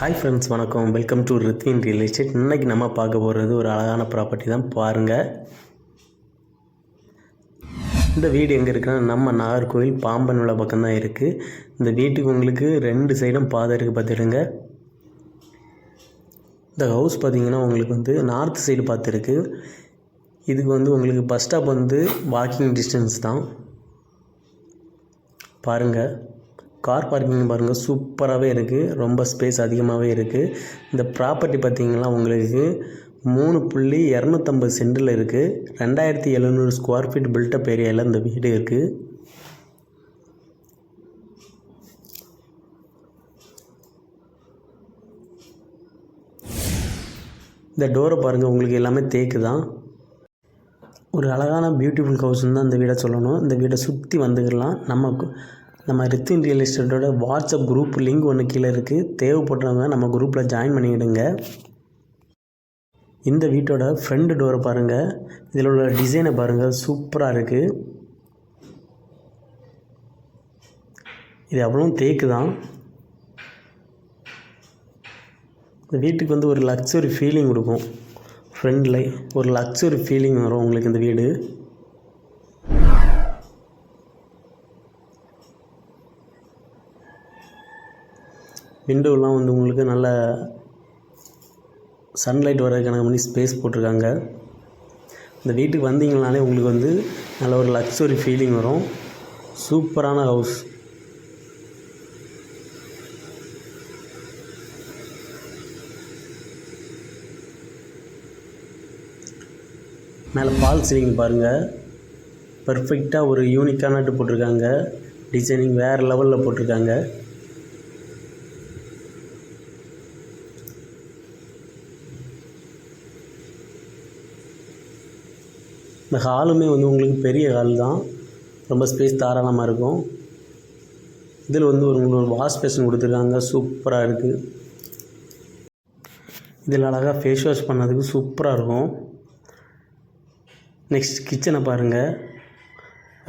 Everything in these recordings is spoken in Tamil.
ஹாய் ஃப்ரெண்ட்ஸ், வணக்கம். Welcome to Rithvin real estate. இன்றைக்கி நம்ம பார்க்க போகிறது ஒரு அழகான ப்ராப்பர்ட்டி தான். பாருங்கள், இந்த வீடு எங்கே இருக்குன்னா நம்ம நாகர்கோவில் பாம்பன் விழா பக்கம் தான் இருக்குது. இந்த வீட்டுக்கு உங்களுக்கு 2 சைடும் பாதை இருக்குது பார்த்துடுங்க. இந்த ஹவுஸ் பார்த்திங்கன்னா உங்களுக்கு வந்து நார்த் சைடு பார்த்துருக்கு. இதுக்கு வந்து உங்களுக்கு பஸ் ஸ்டாப் வந்து வாக்கிங் டிஸ்டன்ஸ் தான். பாருங்கள், கார் பார்க்கிங் பாருங்கள், சூப்பராகவே இருக்குது. ரொம்ப ஸ்பேஸ் அதிகமாகவே இருக்குது. இந்த ப்ராப்பர்ட்டி பார்த்திங்கன்னா உங்களுக்கு 3.250 சென்டில் இருக்குது. 2700 ஸ்கொயர் ஃபீட் பில்டப் ஏரியாவில் இந்த வீடு இருக்குது. இந்த டோரை பாருங்கள், உங்களுக்கு எல்லாமே தேக்கு தான். ஒரு அழகான பியூட்டிஃபுல் ஹவுஸ்ன்னு தான் இந்த வீடை சொல்லணும். இந்த வீடை சுற்றி வந்துக்கலாம். நம்ம Rithvin real எஸ்டேட்டோட WhatsApp group link ஒன்று கீழே இருக்குது. தேவைப்படுறவங்க நம்ம குரூப்பில் ஜாயின் பண்ணிவிடுங்க. இந்த வீட்டோட ஃப்ரண்ட் டோரை பாருங்கள், இதில் உள்ள டிசைனை பாருங்கள், சூப்பராக இருக்குது. இது அவ்வளோ தேக்கு தான். இந்த வீட்டுக்கு வந்து ஒரு லக்ஸுரி ஃபீலிங் கொடுக்கும். ஃப்ரண்டில் ஒரு லக்ஸுரி ஃபீலிங் வரும் உங்களுக்கு இந்த வீடு. விண்டோலாம் வந்து உங்களுக்கு நல்ல சன்லைட் வர கணக்கு பண்ணி ஸ்பேஸ் போட்டிருக்காங்க. இந்த வீட்டுக்கு வந்தீங்கனாலே உங்களுக்கு வந்து நல்ல ஒரு லக்ஸுரி ஃபீலிங் வரும். சூப்பரான ஹவுஸ். மேலே பால் சீலிங் பாருங்கள், பர்ஃபெக்டாக ஒரு யூனிக்கான போட்டிருக்காங்க. டிசைனிங் வேறு லெவலில் போட்டிருக்காங்க. இந்த ஹாலுமே வந்து உங்களுக்கு பெரிய ஹால் தான். ரொம்ப ஸ்பேஸ் தாராளமாக இருக்கும். இதில் வந்து ஒரு வாஷ் பேஷன் கொடுத்துருக்காங்க, சூப்பராக இருக்குது. இதில் அழகாக ஃபேஸ் வாஷ் பண்ணதுக்கு சூப்பராக இருக்கும். நெக்ஸ்ட் கிச்சனை பாருங்கள்,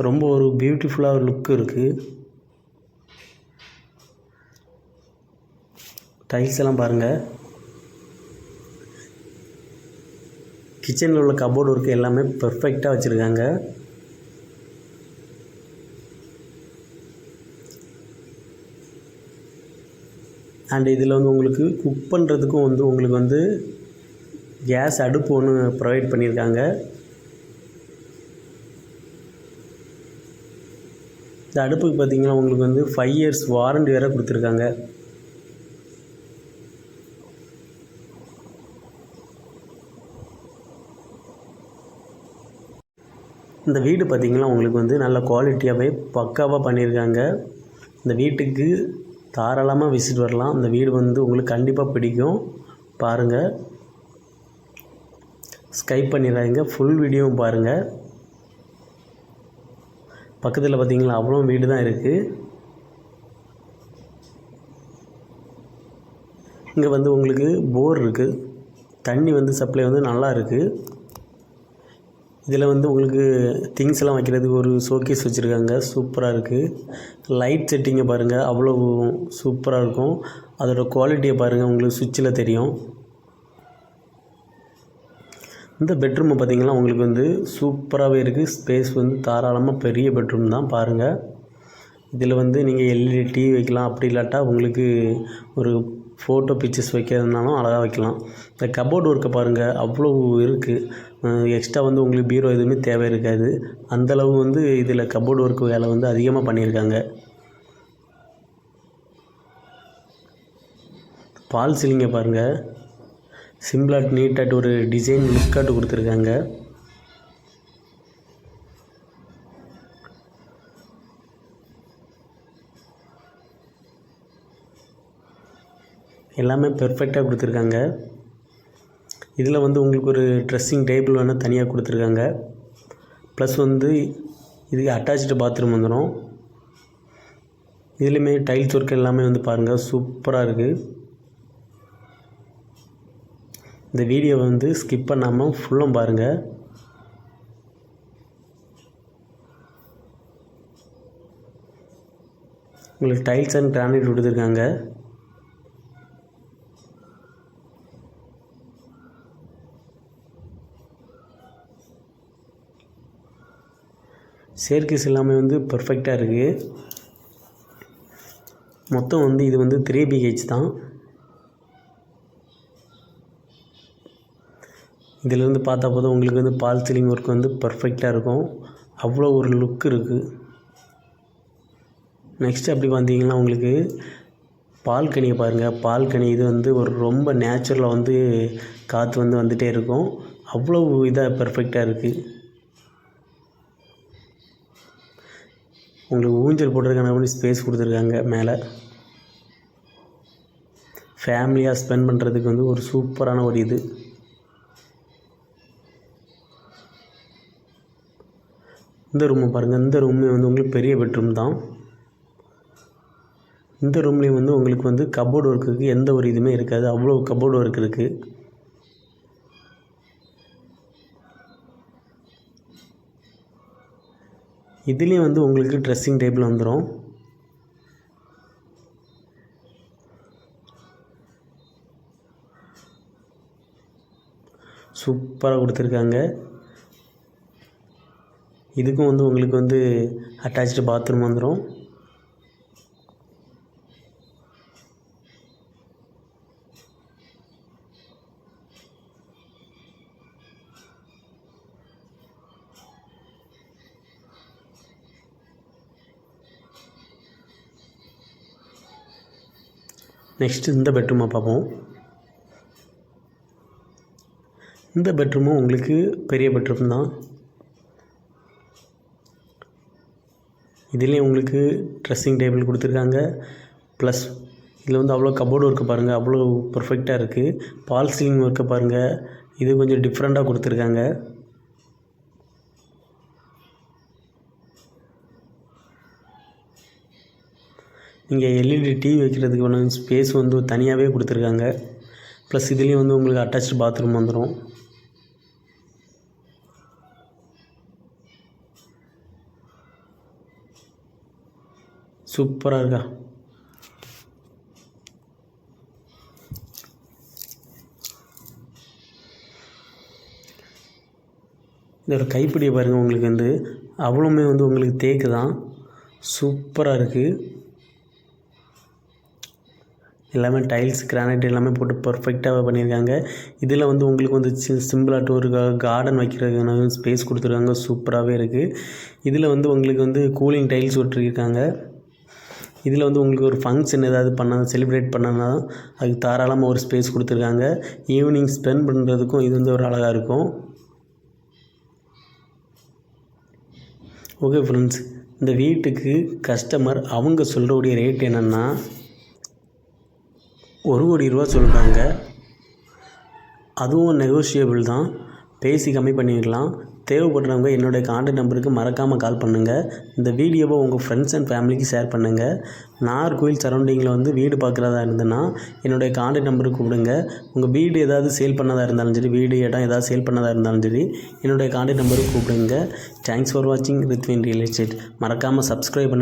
ரொம்ப ஒரு பியூட்டிஃபுல்லாக ஒரு லுக்கு இருக்குது. டைல்ஸ் எல்லாம் பாருங்கள். கிச்சனில் உள்ள கபோர்டு ஒர்க்கு எல்லாமே பெர்ஃபெக்டாக வச்சுருக்காங்க. அண்ட் இதில் வந்து உங்களுக்கு குக் பண்ணுறதுக்கும் வந்து உங்களுக்கு வந்து கேஸ் அடுப்பு ஒன்று ப்ரொவைட் பண்ணியிருக்காங்க. இந்த அடுப்புக்கு பார்த்திங்கன்னா உங்களுக்கு வந்து 5 இயர்ஸ் வாரண்டி வேறு கொடுத்துருக்காங்க. இந்த வீடு பார்த்திங்கன்னா உங்களுக்கு வந்து நல்ல குவாலிட்டியாகவே பக்காவாக பண்ணியிருக்காங்க. இந்த வீட்டுக்கு தாராளமாக விசிட் வரலாம். இந்த வீடு வந்து உங்களுக்கு கண்டிப்பாக பிடிக்கும். பாருங்கள், ஸ்கைப் பண்ணிடுறாங்க. ஃபுல் வீடியோவும் பாருங்கள். பக்கத்தில் பார்த்திங்கன்னா அவ்வளோ வீடு தான் இருக்குது. இங்கே வந்து உங்களுக்கு போர் இருக்குது. தண்ணி வந்து சப்ளை வந்து நல்லா இருக்குது. இதில் வந்து உங்களுக்கு திங்ஸ் எல்லாம் வைக்கிறதுக்கு ஒரு ஷோகேஸ் வச்சுருக்காங்க, சூப்பராக இருக்குது. லைட் செட்டிங்கை பாருங்கள், அவ்வளோ சூப்பராக இருக்கும். அதோடய குவாலிட்டியை பாருங்கள், உங்களுக்கு சுவிட்சில் தெரியும். இந்த பெட்ரூமை பார்த்திங்கன்னா உங்களுக்கு வந்து சூப்பராகவே இருக்குது. ஸ்பேஸ் வந்து தாராளமாக பெரிய பெட்ரூம் தான். பாருங்கள், இதில் வந்து நீங்கள் எல்இடி டிவி வைக்கலாம். அப்படி இல்லாட்டா உங்களுக்கு ஒரு ஃபோட்டோ பிக்சர்ஸ் வைக்கிறதுனாலும் அழகாக வைக்கலாம். இந்த கபோர்டு ஒர்க்கை பாருங்கள், அவ்வளோ இருக்குது. எக்ஸ்ட்ரா வந்து உங்களுக்கு பீரோ எதுவுமே தேவை இருக்காது. அந்தளவு வந்து இதில் கபோர்டு ஒர்க் வேலை வந்து அதிகமாக பண்ணியிருக்காங்க. பால் சீலிங்கை பாருங்கள், சிம்பிளாக நீட்டாக ஒரு டிசைன் லுக்காட்டு கொடுத்துருக்காங்க. எல்லாமே பெர்ஃபெக்டாக கொடுத்துருக்காங்க. இதில் வந்து உங்களுக்கு ஒரு ட்ரெஸ்ஸிங் டேபிள் வேணால் தனியாக கொடுத்துருக்காங்க. ப்ளஸ் வந்து இதுக்கு அட்டாச்சு பாத்ரூம் வந்துடும். இதுலேயுமே டைல்ஸ் ஒர்க் எல்லாமே வந்து பாருங்கள், சூப்பராக இருக்குது. இந்த வீடியோவை வந்து ஸ்கிப் பண்ணாமல் ஃபுல்லும் பாருங்கள். உங்களுக்கு டைல்ஸ் அண்ட் கிரானைட் கொடுத்துருக்காங்க. ஸ்டேர்கேஸ் எல்லாமே வந்து பெர்ஃபெக்டாக இருக்குது. மொத்தம் வந்து இது வந்து 3 BH தான். இதில் வந்து பார்த்தா போதும் உங்களுக்கு வந்து பால் சீலிங் ஒர்க் வந்து பெர்ஃபெக்டாக இருக்கும். அவ்வளோ ஒரு லுக் இருக்குது. நெக்ஸ்ட் அப்படி பார்த்தீங்கன்னா உங்களுக்கு பால்கனியை பாருங்கள். பால்கனி இது வந்து ஒரு ரொம்ப நேச்சுரலாக வந்து காற்று வந்து வந்துகிட்டே இருக்கும். அவ்வளோ இதாக பெர்ஃபெக்டாக இருக்குது. உங்களுக்கு ஊஞ்சல் போடுறதுக்கான ஸ்பேஸ் கொடுத்துருக்காங்க. மேலே ஃபேமிலியாக ஸ்பெண்ட் பண்ணுறதுக்கு வந்து ஒரு சூப்பரான ஒரு இது. இந்த ரூமை பாருங்கள். இந்த ரூமே வந்து உங்களுக்கு பெரிய பெட்ரூம் தான். இந்த ரூம்லேயும் வந்து உங்களுக்கு வந்து கபோர்டு ஒர்க்குக்கு எந்த ஒரு இதுவுமே இருக்காது. அவ்வளோ கபோர்டு ஒர்க் இருக்குது. இதுலேயும் வந்து உங்களுக்கு ட்ரெஸ்ஸிங் டேபிள் வந்துடும். சூப்பராக கொடுத்துருக்காங்க. இதுக்கும் வந்து உங்களுக்கு வந்து அட்டாச்டு பாத்ரூம் வந்துடும். நெக்ஸ்ட்டு இந்த பெட்ரூமை பார்ப்போம். இந்த பெட்ரூமும் உங்களுக்கு பெரிய பெட்ரூம் தான். இதுலேயும் உங்களுக்கு ட்ரெஸ்ஸிங் டேபிள் கொடுத்துருக்காங்க. ப்ளஸ் இதில் வந்து அவ்வளோ கபோர்டு ஒர்க்கு பாருங்கள். அவ்வளோ பர்ஃபெக்டாக இருக்குது. பால் சீலிங் ஒர்க்கை பாருங்கள். இது கொஞ்சம் டிஃப்ரெண்ட்டாக கொடுத்துருக்காங்க. இங்கே எல்இடி டிவி வைக்கிறதுக்கு ஒன்று ஸ்பேஸ் வந்து தனியாகவே கொடுத்துருக்காங்க. ப்ளஸ் இதுலேயும் வந்து உங்களுக்கு அட்டாச்டு பாத்ரூம் வந்துடும். சூப்பராக இருக்கா? இதோட கைப்பிடியை பாருங்கள். உங்களுக்கு வந்து அவ்வளோமே வந்து உங்களுக்கு தேக்கு தான். சூப்பராக இருக்குது. எல்லாமே டைல்ஸ் கிரானைட் எல்லாமே போட்டு பர்ஃபெக்டாக பண்ணியிருக்காங்க. இதில் வந்து உங்களுக்கு வந்து சிம்பிளாக ஒரு கார்டன் வைக்கிறதுக்கான ஸ்பேஸ் கொடுத்துருக்காங்க. சூப்பராகவே இருக்குது. இதில் வந்து உங்களுக்கு வந்து கூலிங் டைல்ஸ் விட்டுருக்காங்க. இதில் வந்து உங்களுக்கு ஒரு ஃபங்க்ஷன் ஏதாவது செலிப்ரேட் பண்ணனா அதுக்கு தாராளமாக ஒரு ஸ்பேஸ் கொடுத்துருக்காங்க. ஈவினிங் ஸ்பெண்ட் பண்ணுறதுக்கும் இது வந்து ஒரு அழகாக இருக்கும். ஓகே ஃப்ரெண்ட்ஸ், இந்த வீட்டுக்கு கஸ்டமர் அவங்க சொல்கிறவுடைய ரேட் என்னென்னா 1 கோடி ரூபா சொல்கிறாங்க. அதுவும் நெகோஷியபிள் தான். பேசி கம்மி பண்ணிக்கலாம். தேவைப்படுறவங்க என்னுடைய கான்டாக்ட் நம்பருக்கு மறக்காமல் கால் பண்ணுங்கள். இந்த வீடியோவை உங்கள் ஃப்ரெண்ட்ஸ் அண்ட் ஃபேமிலிக்கு ஷேர் பண்ணுங்கள். நாகர்கோவில் சரௌண்டிங்கில் வந்து வீடு பார்க்குறதா இருந்ததுன்னா என்னுடைய கான்டாக்ட் நம்பருக்கு கூப்பிடுங்க. உங்கள் வீடு ஏதாவது சேல் பண்ணதாக இருந்தாலும் சரி, வீடு இடம் ஏதாவது சேல் பண்ணதாக இருந்தாலும் சரி, என்னுடைய கான்டாக்ட் நம்பருக்கு கூப்பிடுங்க. தேங்க்ஸ் ஃபார் வாட்சிங் ரித்வின் ரியல் எஸ்டேட். மறக்காமல் சப்ஸ்கிரைப் பண்ணுங்கள்.